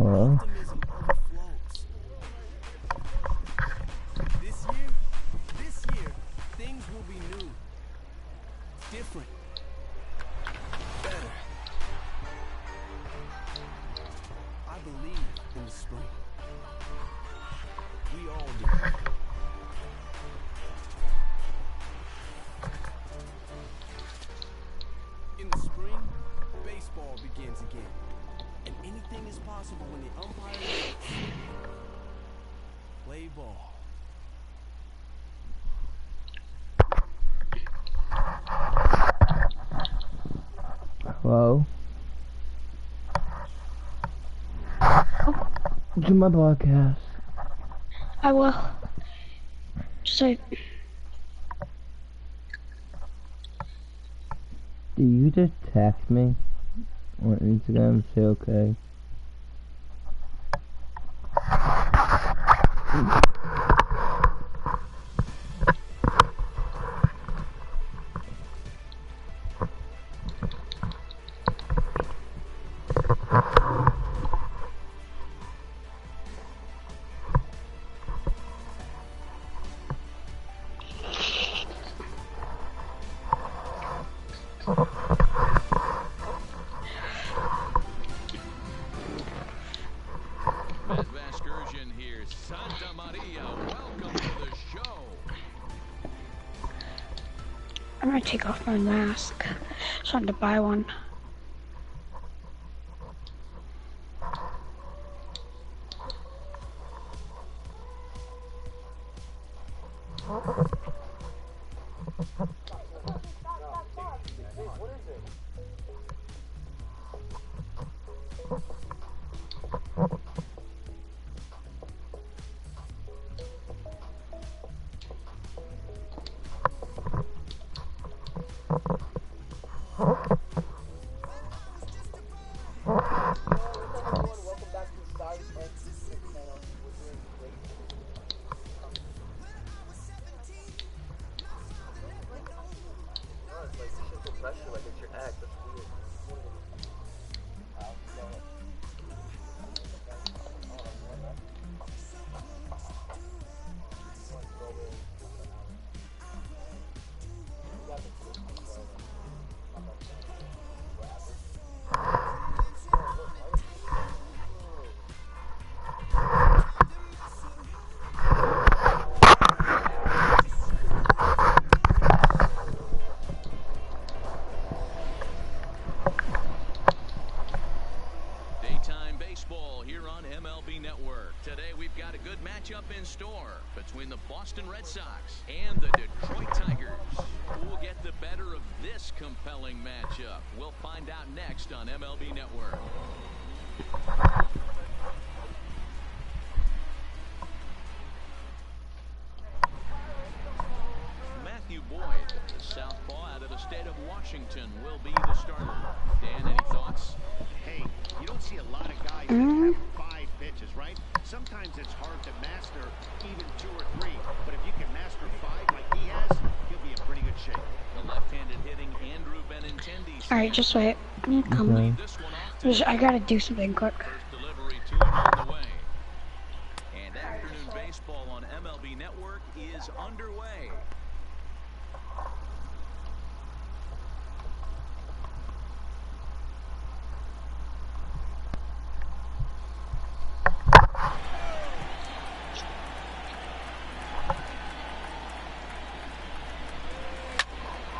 Well. This year, things will be new, different, better. I believe in the spring. We all do. In the spring, baseball begins again. And anything is possible when the umpire waits. Play ball. Hello? Do my podcast. I will. So, do you just text me on Instagram and say okay? I'm gonna take off my mask. Just wanted to buy one. MlB Network. Today we've got a good matchup in store between the Boston Red Sox and the Detroit Tigers. Who will get the better of this compelling matchup? We'll find out next on MlB Network. Matthew Boyd, the southpaw out of the state of Washington, will be the starter. Dan, any thoughts? Hey, you don't see a lot of guys that have 5 pitches, right? Sometimes it's hard to master even 2 or 3, but if you can master 5 like he has, you'll be in pretty good shape. The left-handed hitting Andrew Benintendi. Alright, just wait. I'm coming. I gotta do something quick. First delivery to him on the way. And afternoon baseball on MlB Network is underway.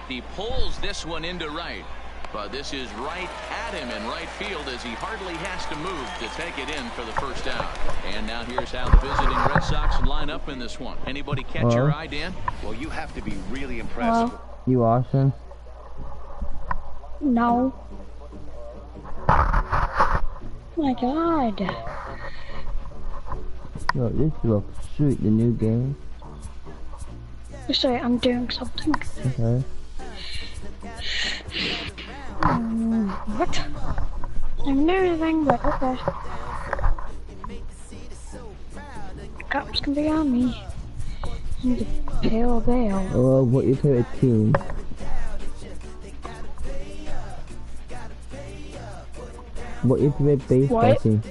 He pulls this one into right, but this is right at him in right field as he hardly has to move to take it in for the first out. And now here's how the visiting Red Sox line up in this one. Anybody catch your eye, Dan? Well, you have to be really impressed. You Austin? No. Oh my God. Yo, this looks sweet, the new game. Sorry, I'm doing something. Okay. What? I'm doing anything, but okay. Cops can be on me. And the pale veil. Oh, what your favorite team? What your favorite baseball team?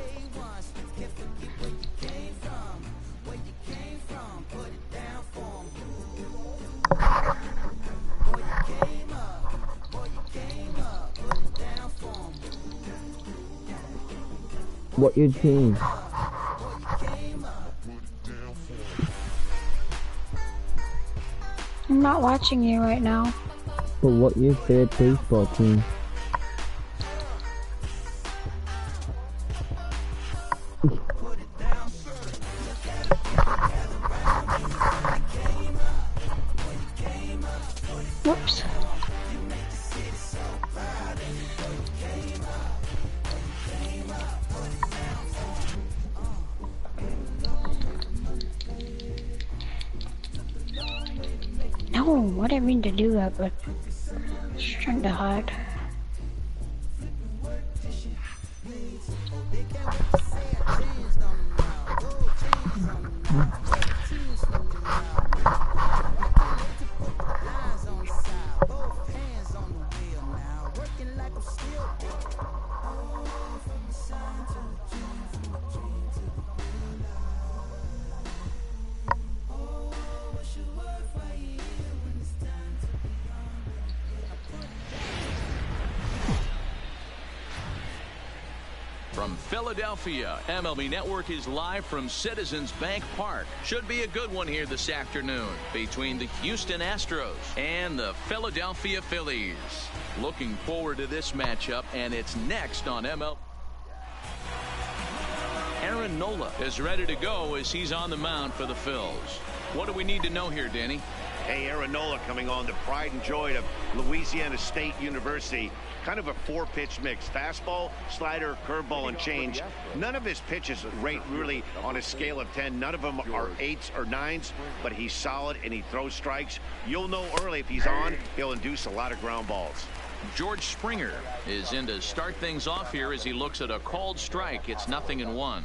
What your team? I'm not watching you right now. But what your favorite baseball team? Whoops. No, I didn't mean to do that, but I was trying to hide. From Philadelphia, MLB Network is live from Citizens Bank Park. Should be a good one here this afternoon between the Houston Astros and the Philadelphia Phillies. Looking forward to this matchup, and it's next on MLB. Aaron Nola is ready to go as he's on the mound for the Phils. What do we need to know here, Danny? Hey, Aaron Nola coming on, the pride and joy of Louisiana State University. Kind of a four-pitch mix. Fastball, slider, curveball, and change. None of his pitches rate really on a scale of 10. None of them are 8s or 9s, but he's solid and he throws strikes. You'll know early if he's on, he'll induce a lot of ground balls. George Springer is in to start things off here as he looks at a called strike. It's 0-1.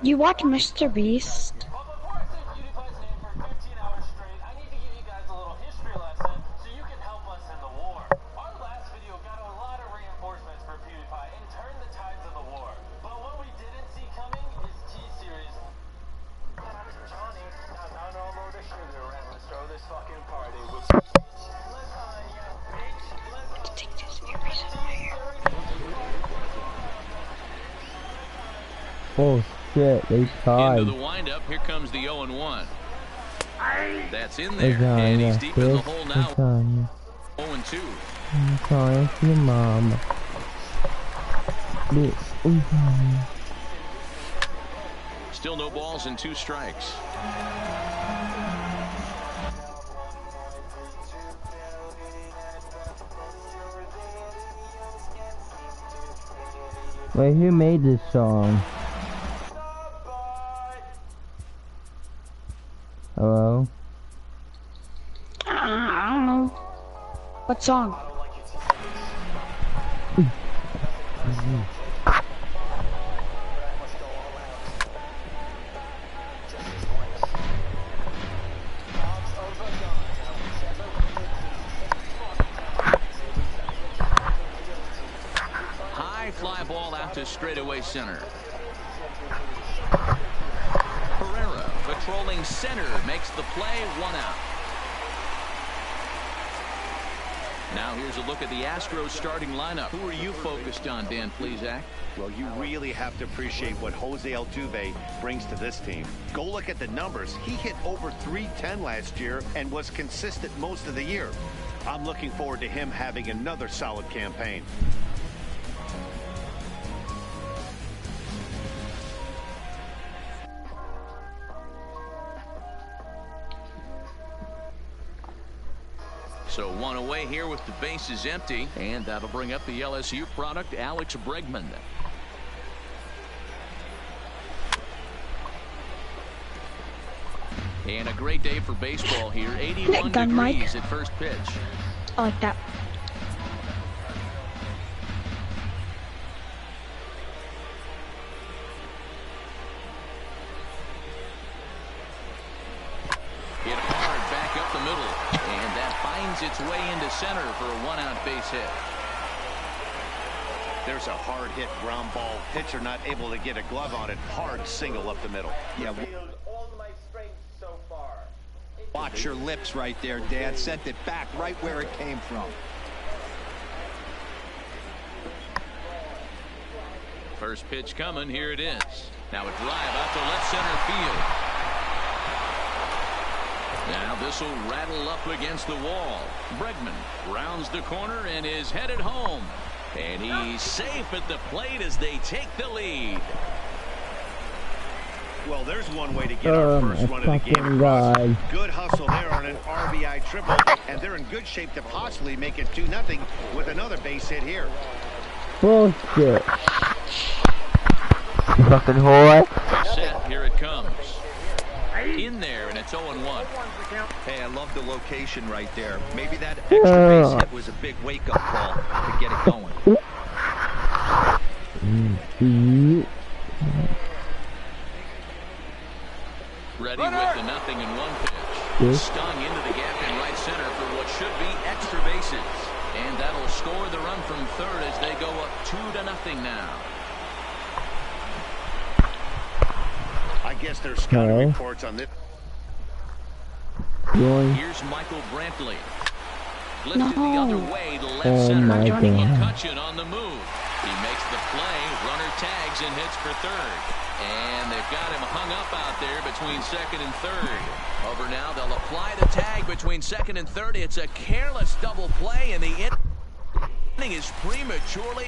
You watch Mr. Beast? Oh shit, they tied. Into the windup, here comes the 0-1. That's in there, and he's deep in the hole now. 0-2. I'm calling for your mama. Still no balls and 2 strikes. Wait, who made this song? Hello? I don't know. What song? High fly ball out to straightaway center. Pereira patrolling center makes the play, 1 out. Now here's a look at the Astros starting lineup. Who are you focused on, Dan Plesac? Well, you really have to appreciate what Jose Altuve brings to this team. Go look at the numbers. He hit over .310 last year and was consistent most of the year. I'm looking forward to him having another solid campaign. So 1 away here with the bases empty, and that'll bring up the LSU product, Alex Bregman. And a great day for baseball here. 81 degrees at first pitch. I like that. Hit hard back up the middle, and that finds its way into center for a 1-out base hit. There's a hard hit ground ball. Pitcher not able to get a glove on it. Hard single up the middle. Yeah. Watch your lips right there, Dad. Sent it back right where it came from. First pitch coming. Here it is. Now a drive out to left center field. Now this will rattle up against the wall. Bregman rounds the corner and is headed home. And he's safe at the plate as they take the lead. Well, there's one way to get our first run of the game. Good hustle there on an RBI triple, and they're in good shape to possibly make it 2-0 with another base hit here. Bullshit. Fucking whore. Set, here it comes. In there, and it's 0-1. Hey, I love the location right there. Maybe that extra base hit was a big wake-up call to get it going. Ready with the 0-1 pitch. Stung into the gap in right center for what should be extra bases. And that'll score the run from third as they go up 2-0 now. I guess there's scouting reports on this. Here's Michael Brantley. Lifted the other way to left center. Johnny McCutcheon on the move. He makes the play. Runner tags and hits for third. And they've got him hung up out there between second and third. Over now, they'll apply the tag between second and third. It's a careless double play, and the inning is prematurely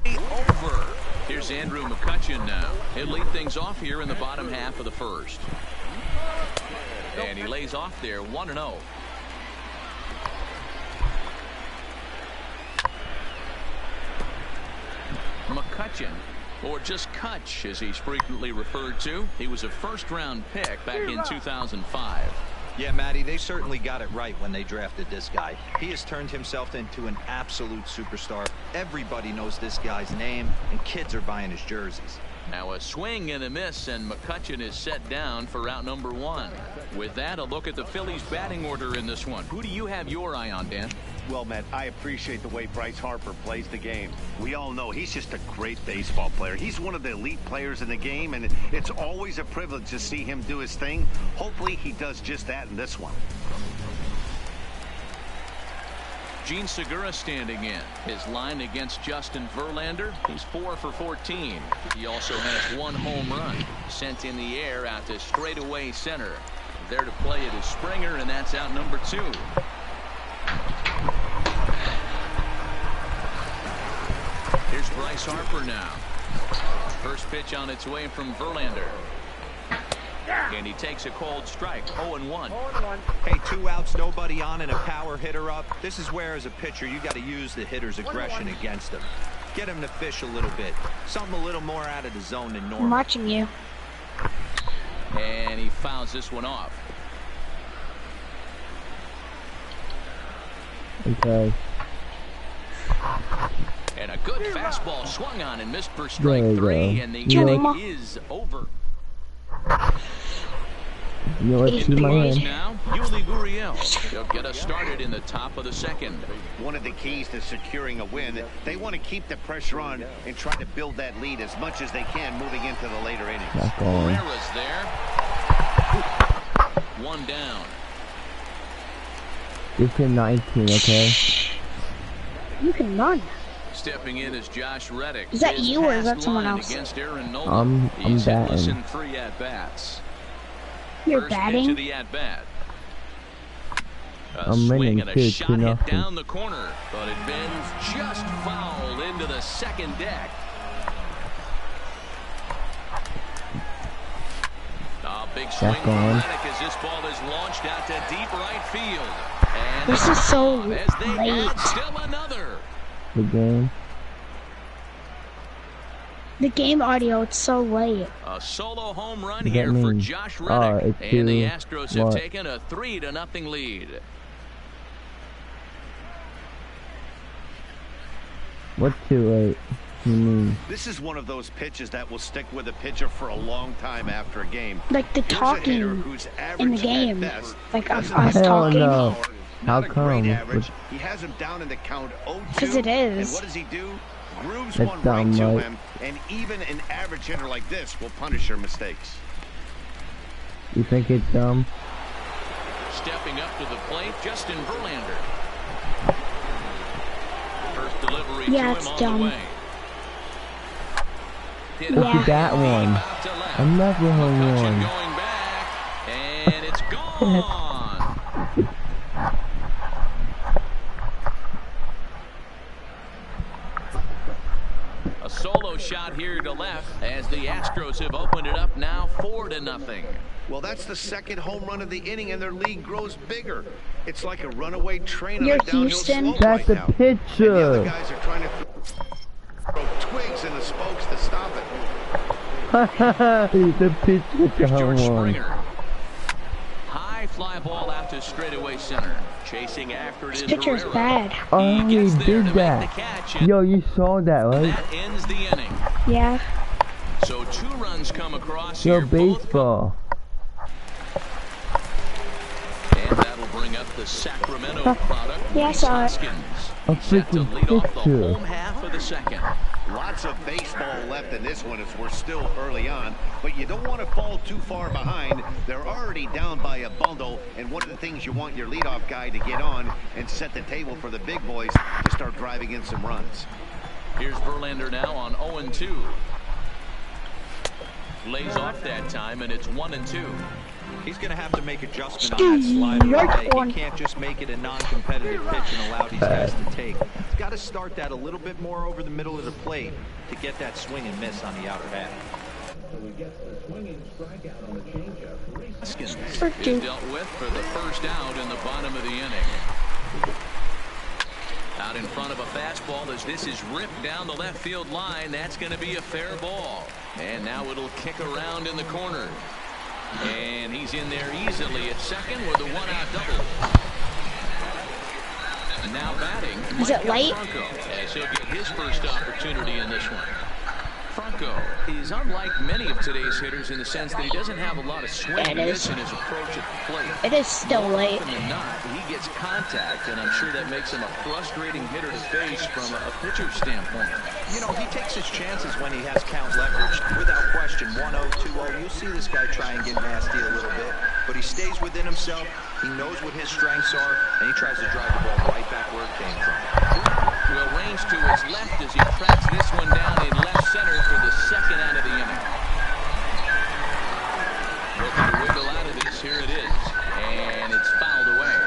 over. Here's Andrew McCutcheon now. He'll lead things off here in the bottom half of the first. And he lays off there 1-0. McCutcheon, or just Kutch as he's frequently referred to. He was a first-round pick back in 2005. Yeah, Matty, they certainly got it right when they drafted this guy. He has turned himself into an absolute superstar. Everybody knows this guy's name, and kids are buying his jerseys. Now a swing and a miss, and McCutcheon is set down for out number 1. With that, a look at the Phillies' batting order in this one. Who do you have your eye on, Dan? Well, Matt, I appreciate the way Bryce Harper plays the game. We all know he's just a great baseball player. He's one of the elite players in the game, and it's always a privilege to see him do his thing. Hopefully he does just that in this one. Gene Segura standing in. His line against Justin Verlander, he's 4 for 14. He also has 1 home run. Sent in the air out to straightaway center. There to play it is Springer, and that's out number 2. Here's Bryce Harper now. First pitch on its way from Verlander. And he takes a cold strike. 0-1. Hey, 2 outs, nobody on, and a power hitter up. This is where, as a pitcher, you got to use the hitter's aggression against him. Get him to fish a little bit. Something a little more out of the zone than normal. I'm watching you. And he fouls this one off. Okay. And a good fastball swung on and missed for strike 3, and the inning is over. You know what, to my hand. Now, Yuli Gurriel. He'll get us started in the top of the second. One of the keys to securing a win, they want to keep the pressure on and try to build that lead as much as they can moving into the later innings. Herrera's there. 1 down. It's in 19, okay? You can run. Stepping in is Josh Reddick. Is that you or is that someone else? Against Aaron Nolan. I'm batting. In 3 at-bats. You're First batting? pitch of the at-bat. I'm swing winning and a too, shot hit 2-0. down the corner, but it bends just foul into the second deck. A big swing from Reddick as this ball is launched out to deep right field. And this is so as they late. add still another. The game. The game audio, it's so late. A solo home run What does here that for mean? Josh Reddick. It's And the two, Astros have what? taken a 3-0 lead. What's too late? You mean? This is one of those pitches that will stick with a pitcher for a long time after a game. Like the Here's a hitter talking who's in the average at game. best, Like us doesn't talking. No. How Not a come? great average. He has him down in the count 0-2. Because it is. And what does he do? Grooves That's one dumb, right to Mike. him, and even an average hitter like this will punish your mistakes. You think it's dumb? Stepping up to the plate, Justin Verlander. First delivery Yeah, to it's him on dumb. the way. Hit Look high at that and one. out to left. Another home McCutcheon run. going back, and it's gone. A solo shot here to left as the Astros have opened it up now 4-0. Well, that's the second home run of the inning, and their lead grows bigger. It's like a runaway train You're on a downhill Houston. slope That's right a now. And the other pitcher. guys are trying to throw twigs in the spokes to stop it. The pitch with the Here's George home run. Springer. High fly ball out to straightaway center. Chasing after it This is pitcher's Herrera. bad. Oh, He he gets there to did make the that. catch, and Yo, you saw that, right? that ends the inning. Yeah. So 2 runs come across Yo, here. Both baseball. And that'll bring up the Sacramento product. Yeah, I Rhys saw it. Hoskins. A Set to freaking lead off the pitcher. home half of the second. Lots of baseball left in this one as we're still early on, but you don't want to fall too far behind. They're already down by a bundle, and one of the things you want your leadoff guy to get on and set the table for the big boys to start driving in some runs. Here's Verlander now on 0-2. Lays off that time, and it's 1-2. He's going to have to make adjustment on that slider today. one. He can't just make it a non-competitive pitch and allow these guys to take. He's got to start that a little bit more over the middle of the plate to get that swing and miss on the outer half. Hoskins is Freaking. dealt with for the first out in the bottom of the inning. Out in front of a fastball as this is ripped down the left field line. That's going to be a fair ball. And now it'll kick around in the corner. And he's in there easily at second with a 1-out double. Now batting, Is it Mike late? Franco, as he'll get his first opportunity in this one. Franco is unlike many of today's hitters in the sense that he doesn't have a lot of swing It and is. miss in his approach at the plate. It is still More late. often than not, he gets contact, and I'm sure that makes him a frustrating hitter to face from a pitcher's standpoint. You know, he takes his chances when he has count leverage. Without question, 1-0, 2-0, you see this guy try and get nasty a little bit, but he stays within himself. He knows what his strengths are, and he tries to drive the ball right back where it came from. Will range to his left as he tracks this one down in left center for the second out of the inning. Looking to wiggle out of this. Here it is. And it's fouled away.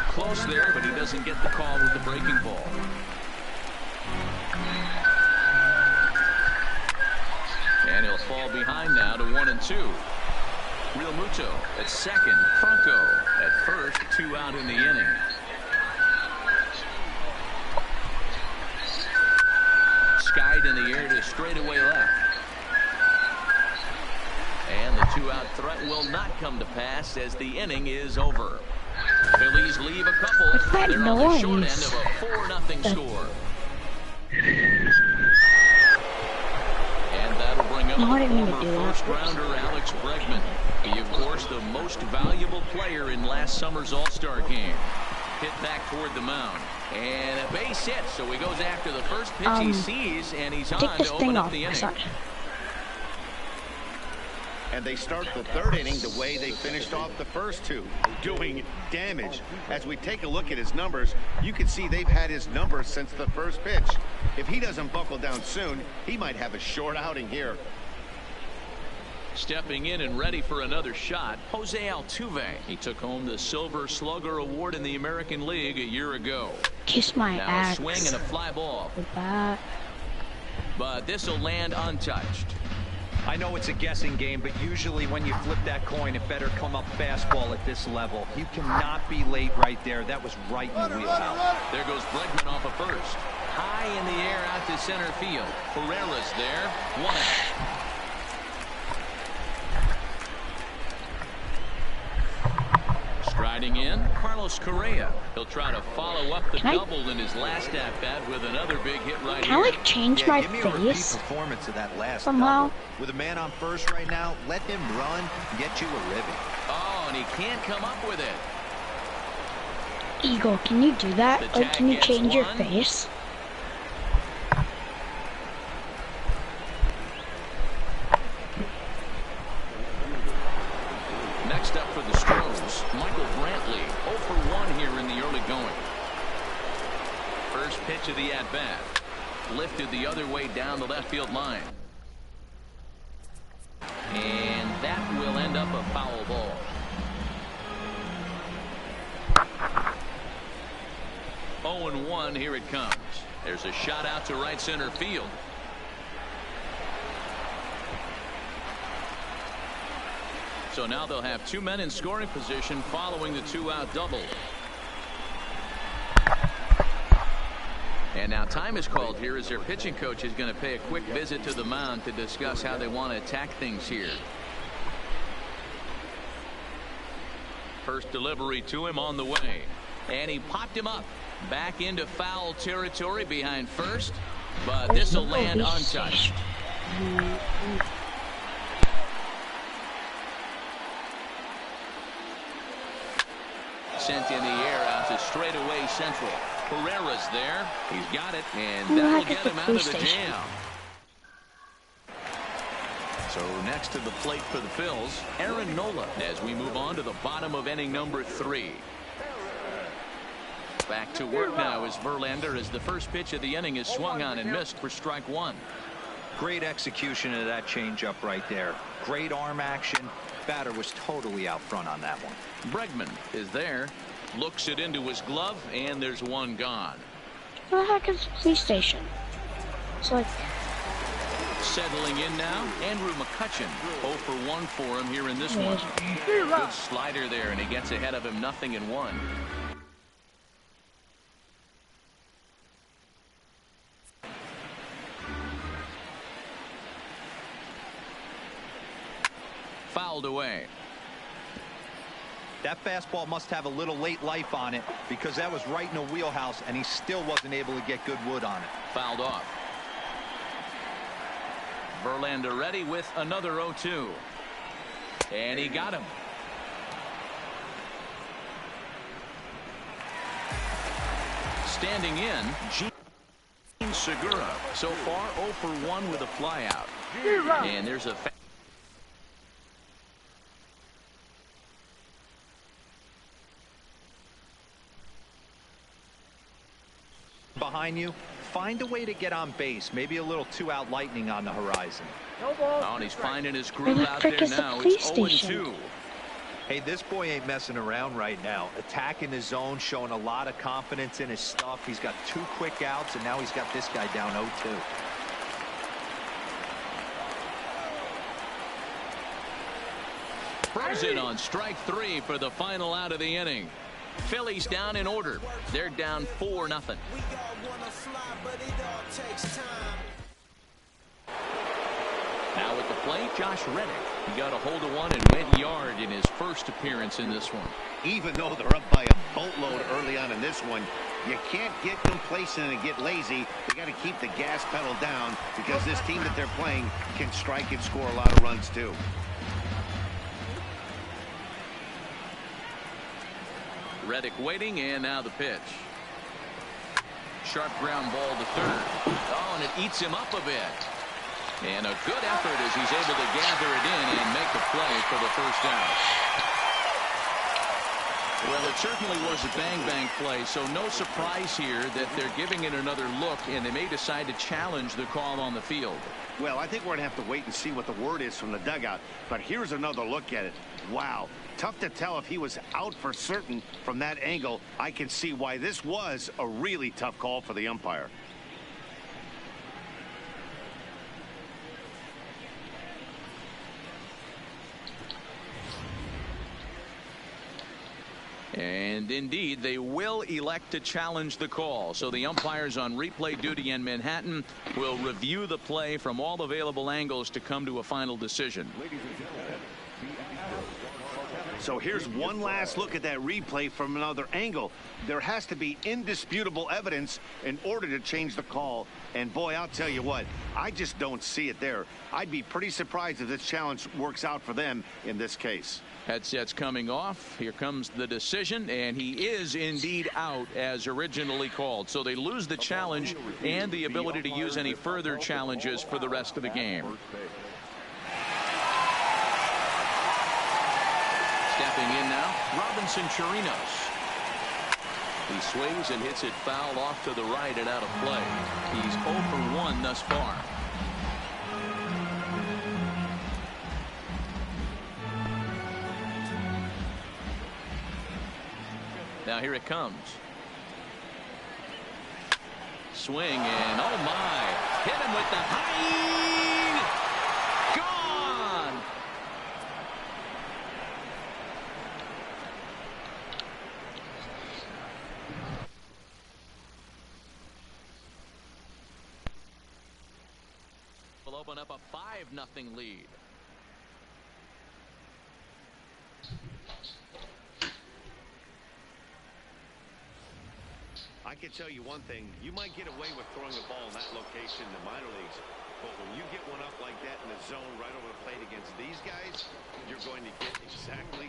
Close there, but he doesn't get the call with the breaking ball. And he'll fall behind now to 1-2. Real Muto at second. Franco at first. 2 out in the inning. Skied in the air to straightaway left. And the 2-out threat will not come to pass as the inning is over. Phillies leave a couple. What's that They're on the short end noise? of a 4-0 score. And that'll bring up No, I didn't mean to former do that. first-rounder Alex Bregman. He, of course, the most valuable player in last summer's All-Star game. Hit back toward the mound. And a base hit, so he goes after the first pitch he sees, and he's on Take to this open thing up off. the inning. Sorry. And they start the third inning the way they finished off the first two, doing damage. As we take a look at his numbers, you can see they've had his numbers since the first pitch. If he doesn't buckle down soon, he might have a short outing here. Stepping in and ready for another shot, Jose Altuve. He took home the Silver Slugger Award in the American League a year ago. Kiss my Now a ass. swing and a fly ball. With that. But this will land untouched. I know it's a guessing game, but usually when you flip that coin, it better come up fastball at this level. You cannot be late right there. That was right in the wheelhouse. There goes Bregman off of first. High in the air out to center field. Herrera's there. 1 out. Riding in, Carlos Correa. He'll try to follow up the double in his last at-bat with another big hit right here. Can I like change my give me a repeat face performance of that last somehow? double. With a man on first right now, let him run and get you a ribby. Oh, and he can't come up with it. Eagle, can you do that? Like, can you change your face? Next up for the Stros, Michael Brantley, 0 for 1 here in the early going. First pitch of the at-bat. Lifted the other way down the left field line. And that will end up a foul ball. Oh, and 1, here it comes. There's a shot out to right center field. So now they'll have 2 men in scoring position following the 2-out double. And now time is called here as their pitching coach is going to pay a quick visit to the mound to discuss how they want to attack things here. First delivery to him on the way. And he popped him up. Back into foul territory behind first. But this will land untouched. Sent in the air out to straightaway central. Herrera's there. He's got it. And that'll get him out of the jam. So next to the plate for the Phils, Aaron Nola, as we move on to the bottom of inning number 3. Back to work now as Verlander, as the first pitch of the inning is swung on and missed for strike 1. Great execution of that changeup right there. Great arm action. Batter was totally out front on that one. Bregman is there. Looks it into his glove, and there's 1 gone. What the heck is the police station? It's like... Settling in now, Andrew McCutchen. 0 for 1 for him here in this one. Good slider there, and he gets ahead of him 0-1. Fouled away. That fastball must have a little late life on it, because that was right in the wheelhouse and he still wasn't able to get good wood on it. Fouled off. Verlander ready with another 0-2. And he got him. Standing in, Gene Segura. So far 0 for 1 with a flyout. And there's a behind you, find a way to get on base. Maybe a little 2-out lightning on the horizon. Oh, and he's finding his groove out there now. It's 0-2. Hey, this boy ain't messing around right now. Attacking the zone, showing a lot of confidence in his stuff. He's got 2 quick outs, and now he's got this guy down 0-2. Throws it on strike 3 for the final out of the inning. Phillies down in order. They're down 4-0. Now at the plate, Josh Reddick. He got a hold of one and went yard in his first appearance in this one. Even though they're up by a boatload early on in this one, you can't get complacent and get lazy. You got to keep the gas pedal down, because this team that they're playing can strike and score a lot of runs too. Reddick waiting, and now the pitch. Sharp ground ball to third. Oh, and it eats him up a bit. And a good effort as he's able to gather it in and make the play for the first out. Well, it certainly was a bang-bang play, so no surprise here that they're giving it another look, and they may decide to challenge the call on the field. Well, I think we're going to have to wait and see what the word is from the dugout. But here's another look at it. Wow. Tough to tell if he was out for certain from that angle. I can see why this was a really tough call for the umpire. And indeed, they will elect to challenge the call. So the umpires on replay duty in Manhattan will review the play from all available angles to come to a final decision. So here's one last look at that replay from another angle. There has to be indisputable evidence in order to change the call. And boy, I'll tell you what, I just don't see it there. I'd be pretty surprised if this challenge works out for them in this case. Headsets coming off. Here comes the decision, and he is indeed out as originally called. So they lose the challenge and the ability to use any further challenges for the rest of the game. Stepping in now, Robinson Chirinos. He swings and hits it foul off to the right and out of play. He's 0 for 1 thus far. Now here it comes. Swing and oh my. Hit him with the high. Gone. Will open up a 5-0 lead. I can tell you one thing, you might get away with throwing a ball in that location in the minor leagues, but when you get one up like that in the zone right over the plate against these guys, you're going to get exactly